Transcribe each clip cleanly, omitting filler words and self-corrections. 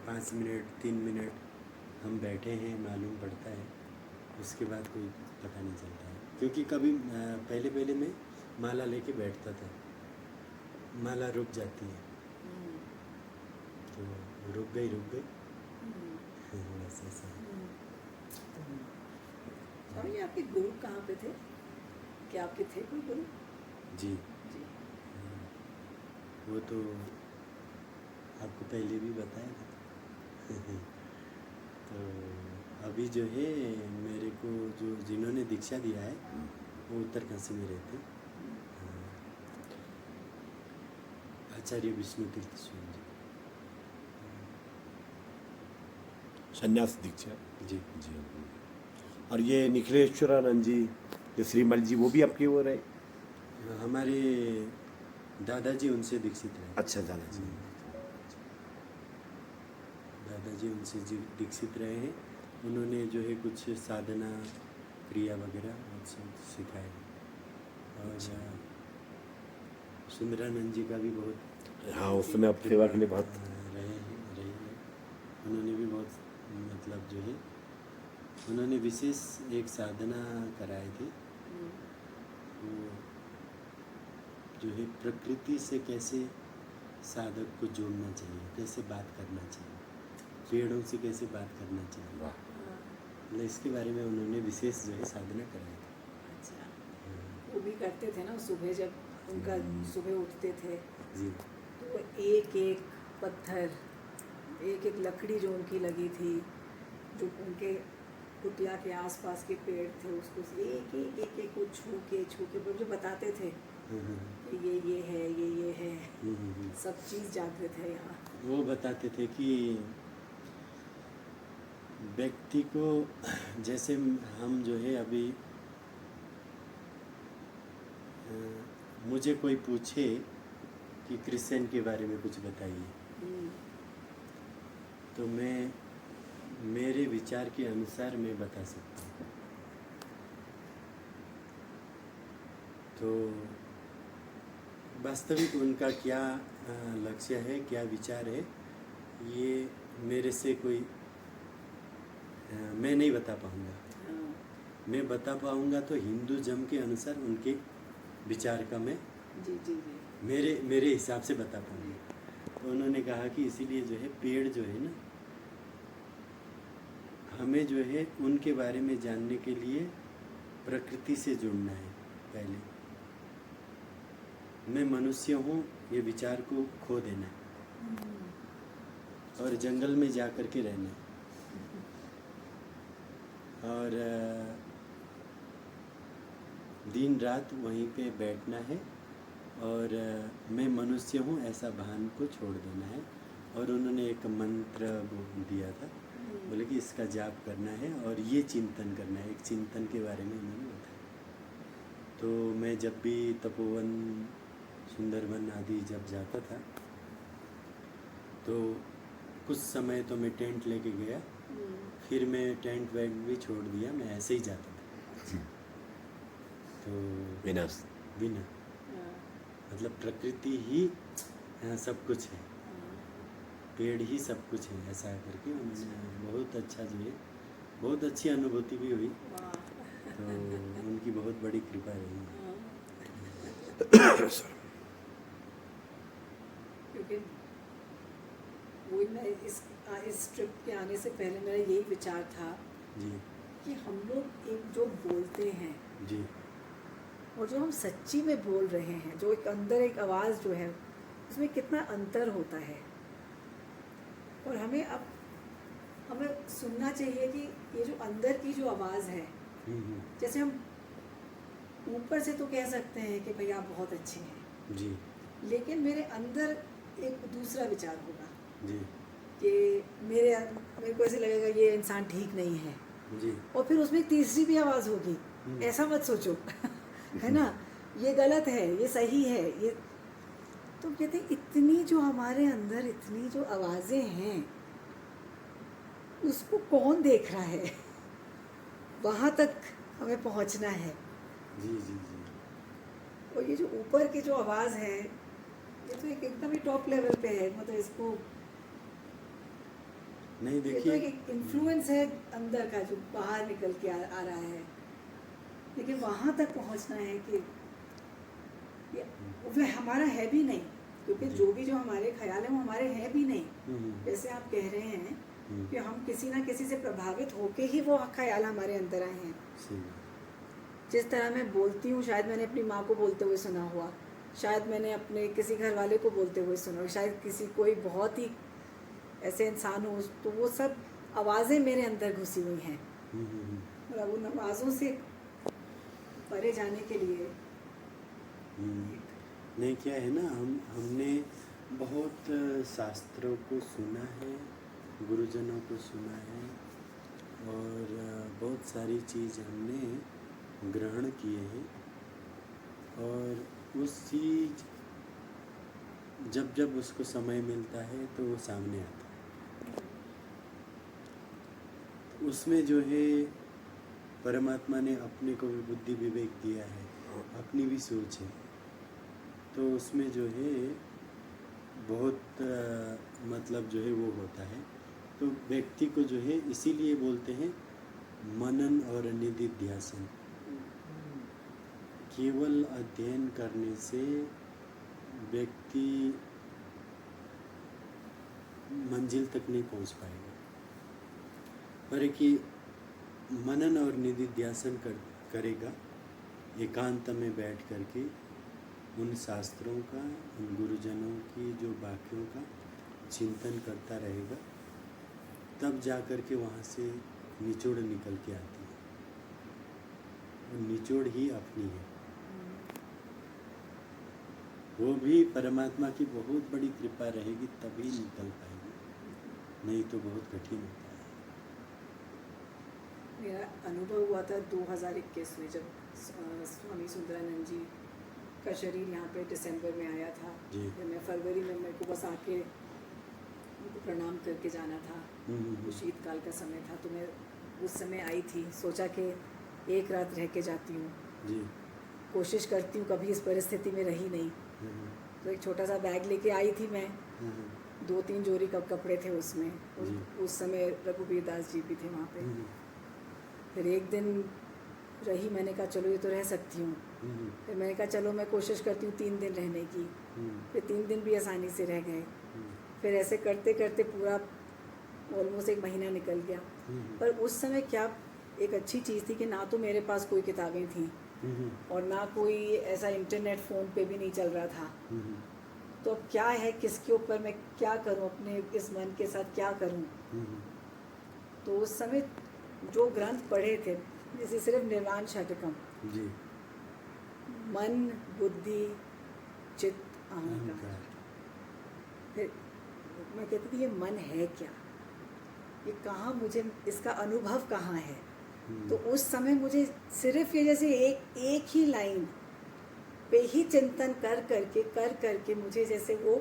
5 minute 3 minute हम बैठे हैं मालूम पड़ता है, उसके बाद कोई पता नहीं चलता है। क्योंकि कभी पहले पहले मैं माला लेके बैठता था, माला रुक जाती है तो रुक गई बस ऐसा है। और ये आपके गुरु कहाँ पे थे? क्या आपके थे कोई गुरु? जी जी। वो तो आपको पहले भी बताया था। तो अभी जो है मेरे को जो जिन्होंने दीक्षा दिया है वो उत्तरकाशी में रहते, आचार्य विष्णु तीर्थ स्वामी जी। संन्यास दीक्षा। जी जी। और ये निखिलेश्वरानंद जी, ये श्रीमल जी, वो भी आपकी वो रहे? हमारे दादाजी उनसे दीक्षित रहे। अच्छा, दादाजी। दादाजी उनसे दीक्षित रहे हैं। उन्होंने जो है कुछ साधना क्रिया वगैरह सब सिखाए। और सुंदरानंद जी का भी बहुत, हाँ, उस समय आप सेवा के लिए बहुत रहे हैं। उन्होंने भी बहुत मतलब जो है उन्होंने विशेष एक साधना कराई थी। वो जो है प्रकृति से कैसे साधक को जोड़ना चाहिए, कैसे बात करना चाहिए, पेड़ों से कैसे बात करना चाहिए, मतलब इसके बारे में उन्होंने विशेष जो है साधना कराई थी। अच्छा, वो भी करते थे ना सुबह, जब उनका सुबह उठते थे जी तो एक एक पत्थर, एक एक लकड़ी जो उनकी लगी थी, जो उनके कुटिया के आसपास के पेड़ थे, उसको एक एक एक एक को छू के वो जो बताते थे कि ये है, ये है, सब चीज़ जागृत है यहाँ। वो बताते थे कि व्यक्ति को जैसे हम जो है अभी मुझे कोई पूछे कि क्रिश्चियन के बारे में कुछ बताइए, तो मैं मेरे विचार के अनुसार मैं बता सकता हूँ। तो वास्तविक उनका क्या लक्ष्य है, क्या विचार है, ये मेरे से कोई मैं नहीं बता पाऊँगा। मैं बता पाऊँगा तो हिंदुज़म के अनुसार उनके विचार का मैं जी मेरे हिसाब से बता पाऊँगा। तो उन्होंने कहा कि इसीलिए जो है पेड़ जो है ना, हमें जो है उनके बारे में जानने के लिए प्रकृति से जुड़ना है। पहले मैं मनुष्य हूँ ये विचार को खो देना और जंगल में जा कर के रहना और दिन रात वहीं पे बैठना है और मैं मनुष्य हूँ ऐसा भान को छोड़ देना है। और उन्होंने एक मंत्र दिया था, बोले कि इसका जाप करना है और ये चिंतन करना है। एक चिंतन के बारे में उन्होंने बताया। तो मैं जब भी तपोवन, सुंदरवन आदि जब जाता था तो कुछ समय तो मैं टेंट लेके गया, फिर मैं टेंट वैंट भी छोड़ दिया, मैं ऐसे ही जाता था। तो बिना मतलब प्रकृति ही सब कुछ है, पेड़ ही सब कुछ है, ऐसा करके उन्होंने बहुत अच्छा जो है बहुत अच्छी अनुभूति भी हुई। तो उनकी बहुत बड़ी कृपा रही है। क्योंकि वही मैं इस ट्रिप के आने से पहले मेरा यही विचार था जी कि हम लोग एक जो बोलते हैं जी और जो हम सच्ची में बोल रहे हैं, जो एक अंदर एक आवाज़ जो है उसमें कितना अंतर होता है। और हमें सुनना चाहिए कि ये जो अंदर की जो आवाज़ है, जैसे हम ऊपर से तो कह सकते हैं कि भाई आप बहुत अच्छे हैं जी लेकिन मेरे अंदर एक दूसरा विचार होगा जी कि मेरे को ऐसे लगेगा ये इंसान ठीक नहीं है जी और फिर उसमें एक तीसरी भी आवाज़ होगी, ऐसा मत सोचो है ना, ये गलत है, ये सही है, ये तो कहते हैं इतनी जो हमारे अंदर इतनी जो आवाज़ें हैं उसको कौन देख रहा है, वहाँ तक हमें पहुँचना है। जी जी जी और ये जो ऊपर की जो आवाज़ है ये तो एक एकदम ही टॉप लेवल पे है, मतलब इसको नहीं ये तो देखिए, एक इन्फ्लुएंस है अंदर का जो बाहर निकल के आ रहा है, लेकिन वहाँ तक पहुँचना है कि वह हमारा है भी नहीं, क्योंकि जी। जो भी जो हमारे ख्याल हैं वो हमारे हैं भी नहीं। हम्म, जैसे आप कह रहे हैं हम्म, कि हम किसी ना किसी से प्रभावित होके ही वो ख्याल हमारे अंदर आए हैं। सही बात। जिस तरह मैं बोलती हूँ, शायद मैंने अपनी माँ को बोलते हुए सुना हुआ, शायद मैंने अपने किसी घर वाले को बोलते हुए सुना हो, शायद किसी कोई बहुत ही ऐसे इंसान हो, तो वो सब आवाज़ें मेरे अंदर घुसी हुई हैं। मतलब उन आवाज़ों से परे जाने के लिए नहीं, क्या है ना, हमने बहुत शास्त्रों को सुना है, गुरुजनों को सुना है, और बहुत सारी चीज़ हमने ग्रहण किए हैं, और उस चीज़ जब जब उसको समय मिलता है तो वो सामने आता है। उसमें जो है परमात्मा ने अपने को भी बुद्धि विवेक दिया है, अपनी भी सोच है, तो उसमें जो है बहुत मतलब जो है वो होता है। तो व्यक्ति को जो है इसीलिए बोलते हैं मनन और निधिध्यासन। केवल अध्ययन करने से व्यक्ति मंजिल तक नहीं पहुंच पाएगा, पर कि मनन और निधिध्यासन करेगा, एकांत में बैठ करके उन शास्त्रों का, उन गुरुजनों की जो वाक्यों का चिंतन करता रहेगा, तब जा कर के वहाँ से निचोड़ निकल के आती है, और निचोड़ ही अपनी है। वो भी परमात्मा की बहुत बड़ी कृपा रहेगी तभी निकल पाएगी, नहीं तो बहुत कठिन होता है। मेरा अनुभव हुआ था 2021 में, जब स्वामी सुंदरानंद जी का शरीर यहाँ पे दिसंबर में आया था। जी। फिर मैं फरवरी में, मेरे को बस आके उनको प्रणाम करके जाना था। वो शीतकाल का समय था, तो मैं उस समय आई थी, सोचा कि एक रात रह के जाती हूँ, जी। कोशिश करती हूँ, कभी इस परिस्थिति में रही नहीं। तो एक छोटा सा बैग लेके आई थी मैं, 2-3 जोड़ी कपड़े थे उसमें। उस समय रघुवीर दास जी भी थे वहाँ पे। फिर एक दिन रही, मैंने कहा चलो ये तो रह सकती हूँ। फिर मैंने कहा चलो मैं कोशिश करती हूँ 3 दिन रहने की। फिर 3 दिन भी आसानी से रह गए। फिर ऐसे करते करते पूरा ऑलमोस्ट 1 महीना निकल गया। पर उस समय क्या एक अच्छी चीज़ थी कि ना तो मेरे पास कोई किताबें थीं, और ना कोई ऐसा इंटरनेट फ़ोन पे भी नहीं चल रहा था। तो अब क्या है, किसके ऊपर मैं क्या करूं, अपने इस मन के साथ क्या करूं। तो उस समय जो ग्रंथ पढ़े थे, जैसे सिर्फ निर्वाण षटकम, जी। मन, बुद्धि, चित्त, अहंकार। फिर मैं कहती थी ये मन है क्या, ये कहाँ, मुझे इसका अनुभव कहाँ है। तो उस समय मुझे सिर्फ ये जैसे एक ही लाइन पे ही चिंतन कर करके मुझे जैसे वो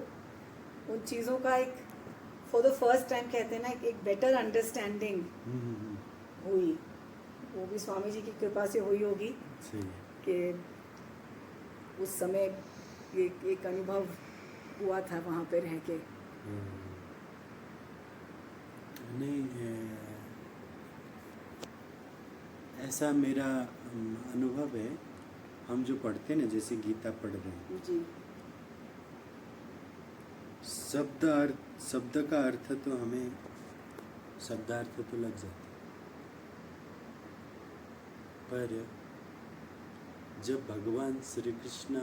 उन चीज़ों का एक फॉर द फर्स्ट टाइम कहते हैं ना, एक बेटर अंडरस्टैंडिंग हुई। वो भी स्वामी जी की कृपा से हुई होगी कि उस समय एक अनुभव हुआ था वहाँ पे रह के। नहीं, ऐसा मेरा अनुभव है। हम जो पढ़ते हैं ना, जैसे गीता पढ़ रहे हैं, जी। शब्द का अर्थ तो हमें शब्दार्थ तो लग जाता है, पर जब भगवान श्री कृष्ण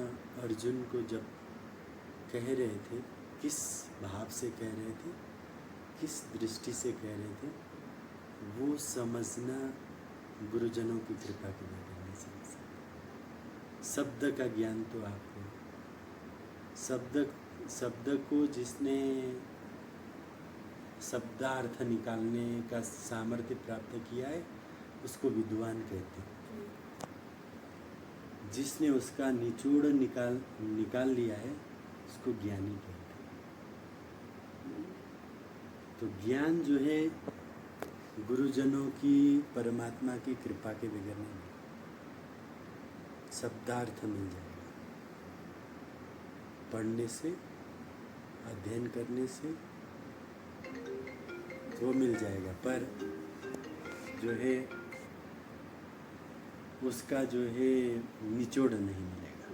अर्जुन को जब कह रहे थे, किस भाव से कह रहे थे, किस दृष्टि से कह रहे थे, वो समझना गुरुजनों की कृपा के बगैर नहीं समझ सकते। शब्द का ज्ञान तो आपको, शब्द को जिसने शब्दार्थ निकालने का सामर्थ्य प्राप्त किया है, उसको विद्वान कहते हैं। जिसने उसका निचोड़ निकाल लिया है, उसको ज्ञानी कहते हैं। तो ज्ञान जो है गुरुजनों की, परमात्मा की कृपा के बगैर नहीं, शब्दार्थ मिल जाएगा। पढ़ने से, अध्ययन करने से, वो मिल जाएगा, पर जो है उसका जो है निचोड़ नहीं मिलेगा।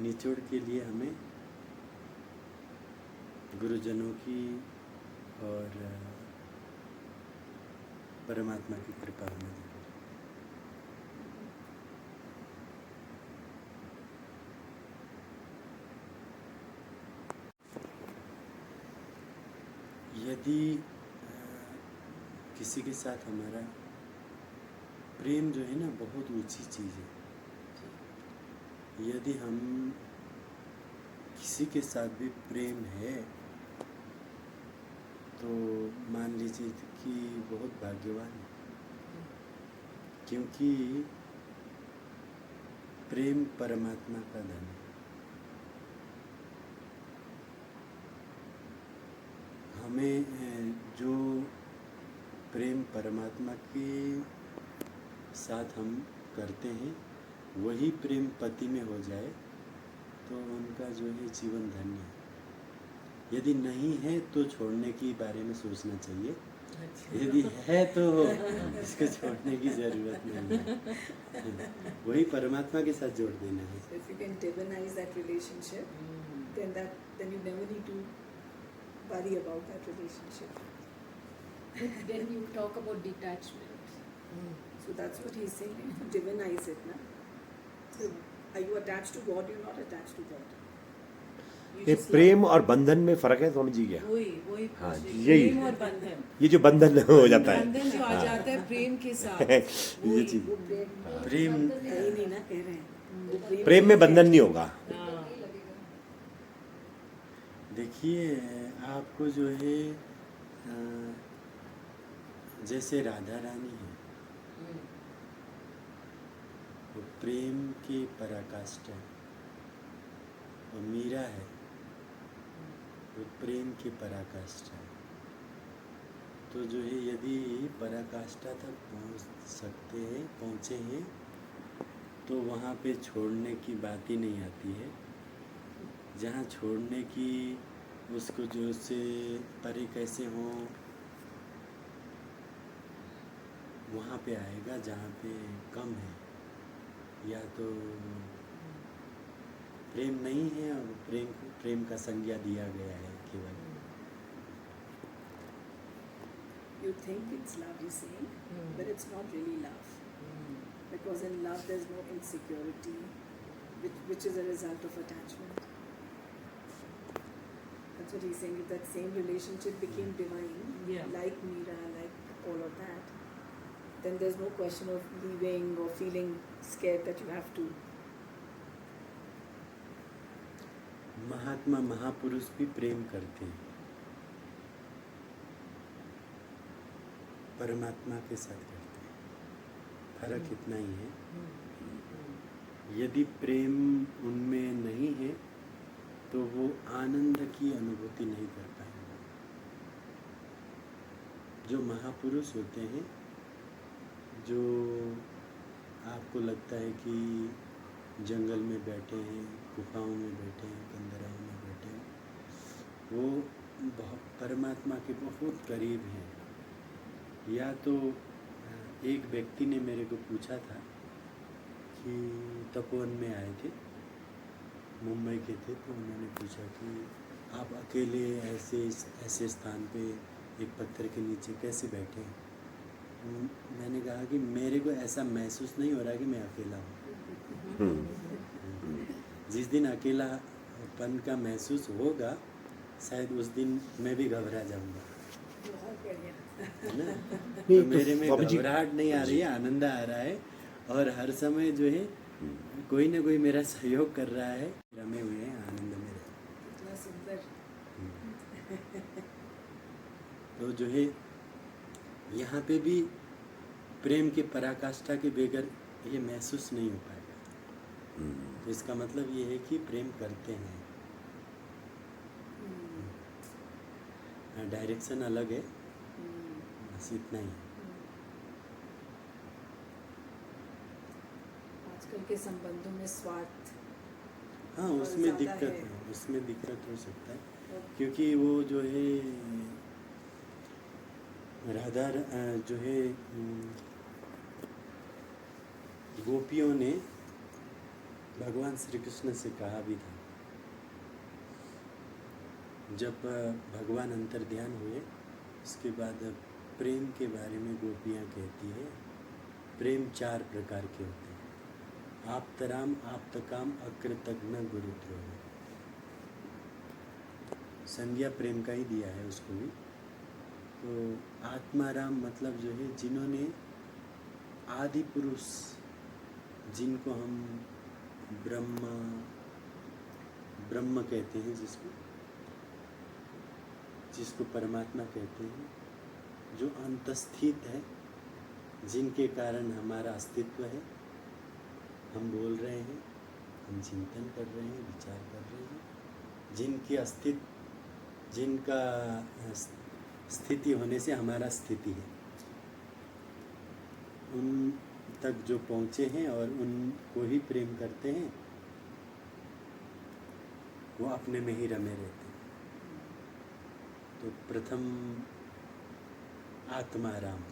निचोड़ के लिए हमें गुरुजनों की और परमात्मा की कृपा होना जरूरी है। यदि किसी के साथ हमारा प्रेम जो है ना बहुत ऊंची चीज़ है, यदि हम किसी के साथ भी प्रेम है तो मान लीजिए कि बहुत भाग्यवान है, क्योंकि प्रेम परमात्मा का धन है। हमें जो प्रेम परमात्मा के साथ हम करते हैं वही प्रेम पति में हो जाए तो उनका जो है जीवन धन्य है। यदि नहीं है तो छोड़ने के बारे में सोचना चाहिए, यदि है तो इसको छोड़ने की जरूरत नहीं है, वही परमात्मा के साथ जोड़ देना है। If you can divinize that relationship, then you never need to worry about that relationship. Then you talk about detachment. So that's what he's saying. Divinize it, na? So are you attached to God? You're not attached to God. You ये just प्रेम love. और बंधन में फर्क है, स्वामी जी क्या? वही हाँ, पूछ रही हूँ। यही। प्रेम और बंधन, ये जो बंधन हो जाता है, बंधन जो आ हाँ। जाता है प्रेम के साथ, ये वही। चीज वो प्रेम प्रेम है ही नहीं ना, कह रहे हैं वो प्रेम में बंधन नहीं होगा। हाँ, देखिए आपको जो है जैसे राधा रानी है वो प्रेम की पराकाष्ठा है, और मीरा है वो प्रेम की पराकाष्ठा है। तो जो है यदि पराकाष्ठा तक पहुँचे हैं तो वहाँ पे छोड़ने की बात ही नहीं आती है। जहाँ छोड़ने की उसको जो से परे कैसे हो वहाँ पे आएगा, जहाँ पे कम है या तो प्रेम नहीं है और प्रेम का संज्ञा दिया गया है केवल। You think it's love, you say, but it's not really love. Because in love there's no insecurity, which is a result of attachment. That's what he's saying. If that same relationship became divine, Yeah. like Meera, like all of that, then there's no question of leaving or feeling scared that you have to. महात्मा महापुरुष भी प्रेम करते हैं परमात्मा के साथ करते हैं, फर्क इतना ही है। यदि प्रेम उनमें नहीं है तो वो आनंद की अनुभूति नहीं कर पाएंगे। जो महापुरुष होते हैं, जो आपको लगता है कि जंगल में बैठे हैं, गुफाओं में बैठे हैं, कंदराओं में बैठे हैं, वो परमात्मा के बहुत करीब हैं। या तो एक व्यक्ति ने मेरे को पूछा था कि तपोवन में आए थे, मुंबई के थे, तो उन्होंने पूछा कि आप अकेले ऐसे स्थान पे एक पत्थर के नीचे कैसे बैठे हैं। मैंने कहा कि मेरे को ऐसा महसूस नहीं हो रहा कि मैं अकेला हूँ। जिस दिन अकेलापन का महसूस होगा शायद उस दिन मैं भी घबरा जाऊंगा, बहुत बढ़िया। है ना। नहीं, तो मेरे में स्वामी जी- घबराहट नहीं आ रही है, आनंद आ रहा है, और हर समय जो है कोई ना कोई मेरा सहयोग कर रहा है, रमे हुए हैं आनंद में रहे। कितना सुंदर। तो जो है यहाँ पे भी प्रेम के पराकाष्ठा के बगैर ये महसूस नहीं हो पाएगा। तो इसका मतलब ये है कि प्रेम करते हैं, डायरेक्शन अलग है, बस इतना ही है। आजकल के संबंधों में स्वार्थ हाँ, और उसमें ज़्यादा दिक्कत है। है, उसमें दिक्कत हो सकता है, क्योंकि वो जो है राधा जो है गोपियों ने भगवान श्री कृष्ण से कहा भी था, जब भगवान अंतर्ध्यान हुए उसके बाद प्रेम के बारे में गोपियाँ कहती है, प्रेम 4 प्रकार के होते हैं, आप्तराम, आप्तकाम, अकृतघ्न, गुरुद्रोही। संज्ञा प्रेम का ही दिया है उसको भी। तो आत्माराम मतलब जो है जिन्होंने आदि पुरुष, जिनको हम ब्रह्म कहते हैं, जिसको परमात्मा कहते हैं, जो अंतस्थित है, जिनके कारण हमारा अस्तित्व है, हम बोल रहे हैं, हम चिंतन कर रहे हैं, विचार कर रहे हैं, जिनका स्थिति होने से हमारा स्थिति है, उन तक जो पहुँचे हैं और उनको ही प्रेम करते हैं, वो अपने में ही रमे रहते हैं। तो प्रथम आत्माराम,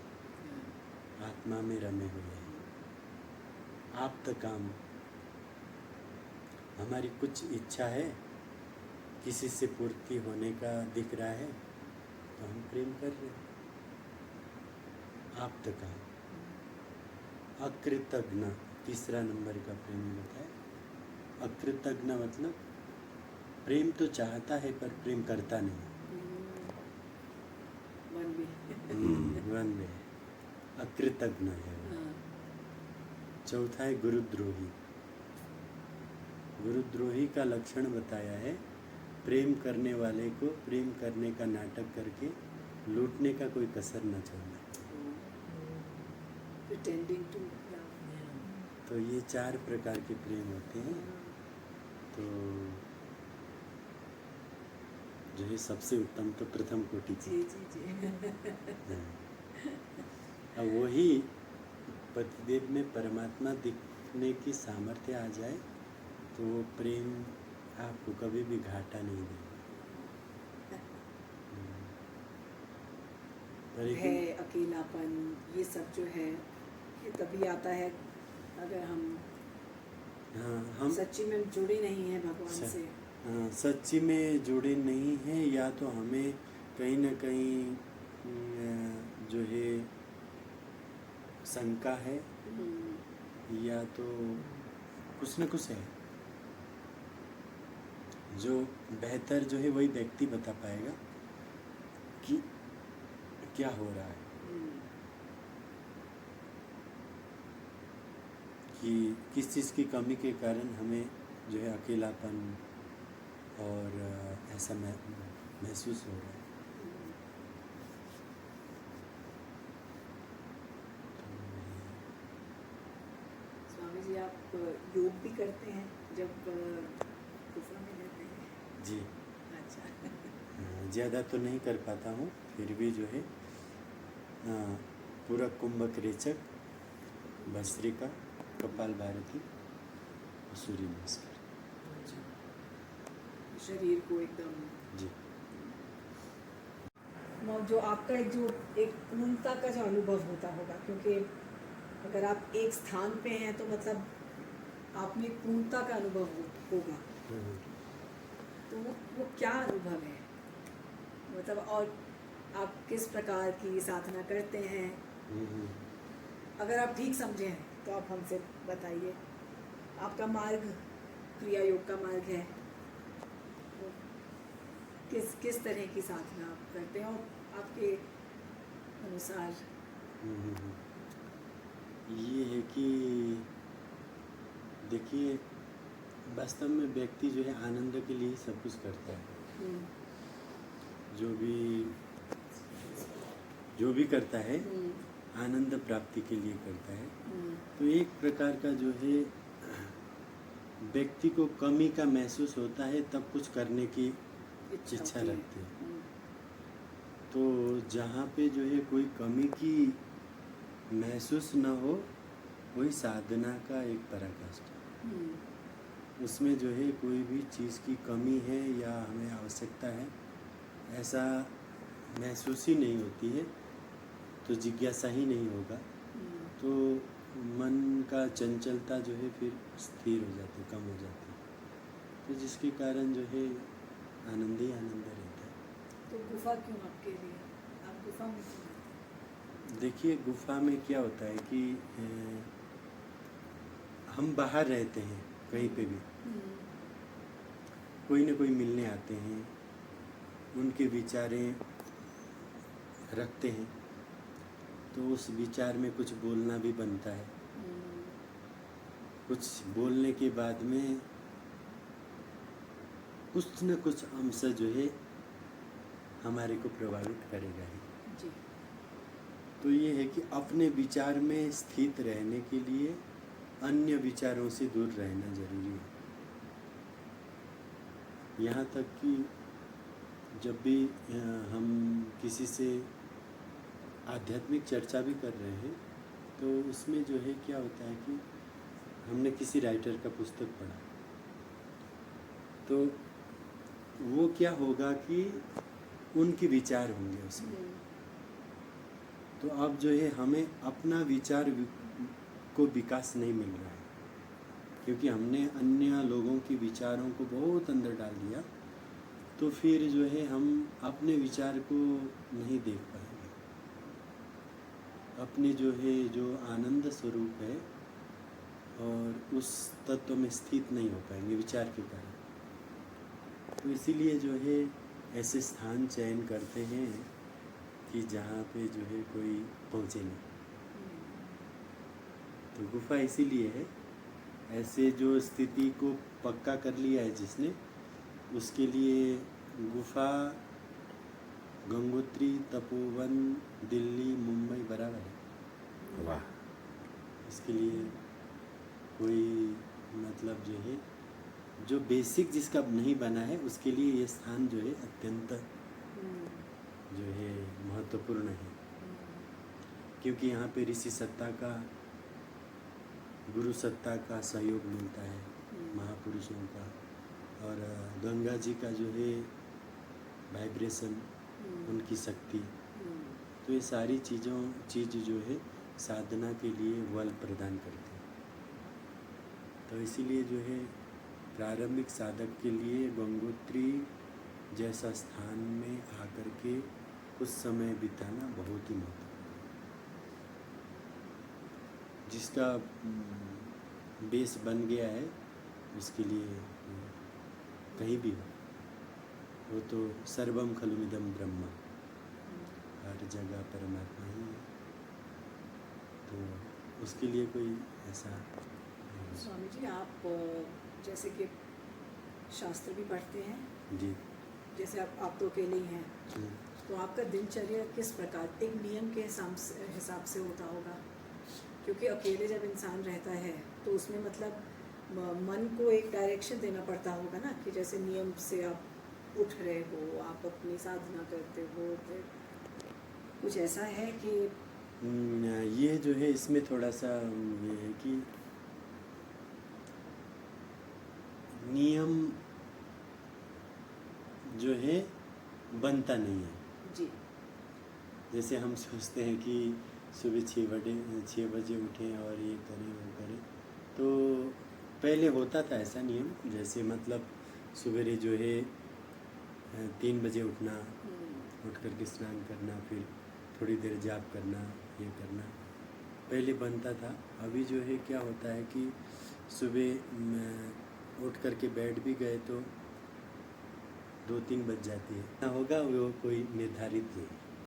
आत्मा में रमे हुए हैं। आप्तकाम, हमारी कुछ इच्छा है, किसी से पूर्ति होने का दिख रहा है तो हम प्रेम कर रहे हैं, आप्तकाम। अकृतघ्न, तीसरा नंबर का प्रेम बताया। अकृतघ्न मतलब प्रेम तो चाहता है पर प्रेम करता नहीं, वन में अकृतघ्न है वो। चौथा है गुरुद्रोही। गुरुद्रोही का लक्षण बताया है, प्रेम करने वाले को प्रेम करने का नाटक करके लूटने का कोई कसर न छोड़ना। pretending to love. तो ये 4 प्रकार के प्रेम होते हैं। तो जो है सबसे उत्तम तो प्रथम कोटि की। अब वही पतिदेव में परमात्मा दिखने की सामर्थ्य आ जाए तो वो प्रेम आपको कभी भी घाटा नहीं देगा। है अकेलापन, ये सब जो है ये तभी आता है अगर हम सच्ची में जुड़े नहीं हैं भगवान से। सच्ची में जुड़े नहीं हैं, या तो हमें कहीं ना कहीं जो है शंका है, या तो कुछ न कुछ है। जो बेहतर जो है वही व्यक्ति बता पाएगा कि क्या हो रहा है, कि किस चीज़ की कमी के कारण हमें जो है अकेलापन और ऐसा महसूस हो रहा है। स्वामी जी, आप योग भी करते हैं जब गुफा में रहते हैं? जी, अच्छा। ज़्यादा तो नहीं कर पाता हूँ, फिर भी जो है पूरा कुंभक रेचक, भस्त्रिका, कपाल भारती, सूर्य नमस्कार। शरीर को एकदम जी। जो आपका एक पूर्णता का जो अनुभव होता होगा, क्योंकि अगर आप एक स्थान पे हैं तो मतलब आप में पूर्णता का अनुभव होगा। तो वो क्या अनुभव है, मतलब, और आप किस प्रकार की साधना करते हैं? अगर आप ठीक समझे हैं तो आप हमसे बताइए। आपका मार्ग क्रिया योग का मार्ग है, तो किस तरह की साधना आप करते हैं और आपके अनुसार? ये है कि देखिए, वास्तव में व्यक्ति जो है आनंद के लिए ही सब कुछ करता है। जो भी करता है आनंद प्राप्ति के लिए करता है। तो एक प्रकार का जो है व्यक्ति को कमी का महसूस होता है, तब कुछ करने की इच्छा रखते हैं। तो जहाँ पे जो है कोई कमी की महसूस न हो, वही साधना का एक पराकाष्ठा। उसमें जो है कोई भी चीज़ की कमी है या हमें आवश्यकता है, ऐसा महसूस ही नहीं होती है। तो जिज्ञासा ही नहीं होगा, तो मन का चंचलता जो है फिर स्थिर हो जाती है, कम हो जाती है, तो जिसके कारण जो है आनंद ही आनंद रहता है। तो गुफा क्यों आपके लिए, आप गुफा में क्यों रहते हैं? देखिए गुफा में क्या होता है कि हम बाहर रहते हैं कहीं पे भी, कोई न कोई मिलने आते हैं, उनके विचारें रखते हैं, तो उस विचार में कुछ बोलना भी बनता है। कुछ बोलने के बाद में कुछ न कुछ अंश जो है हमारे को प्रभावित करेगा ही। जी। तो ये है कि अपने विचार में स्थित रहने के लिए अन्य विचारों से दूर रहना जरूरी है। यहाँ तक कि जब भी हम किसी से आध्यात्मिक चर्चा भी कर रहे हैं, तो उसमें जो है क्या होता है कि हमने किसी राइटर का पुस्तक पढ़ा, तो वो क्या होगा कि उनके विचार होंगे उसमें, तो अब जो है हमें अपना विचार को विकास नहीं मिल रहा है, क्योंकि हमने अन्य लोगों के विचारों को बहुत अंदर डाल दिया, तो फिर जो है हम अपने विचार को नहीं देख पाएंगे, अपने जो है जो आनंद स्वरूप है और उस तत्व में स्थित नहीं हो पाएंगे विचार के कारण। तो इसीलिए जो है ऐसे स्थान चयन करते हैं कि जहाँ पे जो है कोई पहुँचे नहीं। तो गुफा इसीलिए है, ऐसे जो स्थिति को पक्का कर लिया है जिसने, उसके लिए गुफा, गंगोत्री, तपोवन, दिल्ली, मुंबई बराबर है। वाह। इसके लिए कोई मतलब जो है जो बेसिक जिसका नहीं बना है उसके लिए ये स्थान जो है अत्यंत जो है महत्वपूर्ण है, क्योंकि यहाँ पे ऋषि सत्ता का, गुरु सत्ता का सहयोग मिलता है, महापुरुषों का, और गंगा जी का जो है वाइब्रेशन, उनकी शक्ति, तो ये सारी चीज़ जो है साधना के लिए बल प्रदान करती है। तो इसीलिए जो है प्रारंभिक साधक के लिए गंगोत्री जैसा स्थान में आकर के कुछ समय बिताना बहुत ही महत्वपूर्ण है। जिसका बेस बन गया है उसके लिए कहीं भी हो, वो तो सर्वम खलुमिदं ब्रह्म, हर जगह परमात्मा ही है, तो उसके लिए कोई ऐसा स्वामी जी, आप जैसे कि शास्त्र भी पढ़ते हैं, जी। जैसे आप तो अकेले ही हैं, हम्म। तो आपका दिनचर्या किस प्रकार, एक नियम के हिसाब से होता होगा? क्योंकि अकेले जब इंसान रहता है तो उसमें मतलब मन को एक डायरेक्शन देना पड़ता होगा ना, कि जैसे नियम से आप उठ रहे हो, आप अपनी साधना करते हो, फिर कुछ ऐसा है कि ये जो है इसमें थोड़ा सा ये है कि नियम जो है बनता नहीं है। जी। जैसे हम सोचते हैं कि सुबह 6 बजे उठें और ये करें वो करें, तो पहले होता था ऐसा नियम, जैसे मतलब सवेरे जो है 3 बजे उठना, उठ कर के स्नान करना, फिर थोड़ी देर जाप करना, ये करना, पहले बनता था। अभी जो है क्या होता है कि सुबह उठ कर के बैठ भी गए तो 2-3 बज जाती है, ना होगा वो कोई निर्धारित नहीं।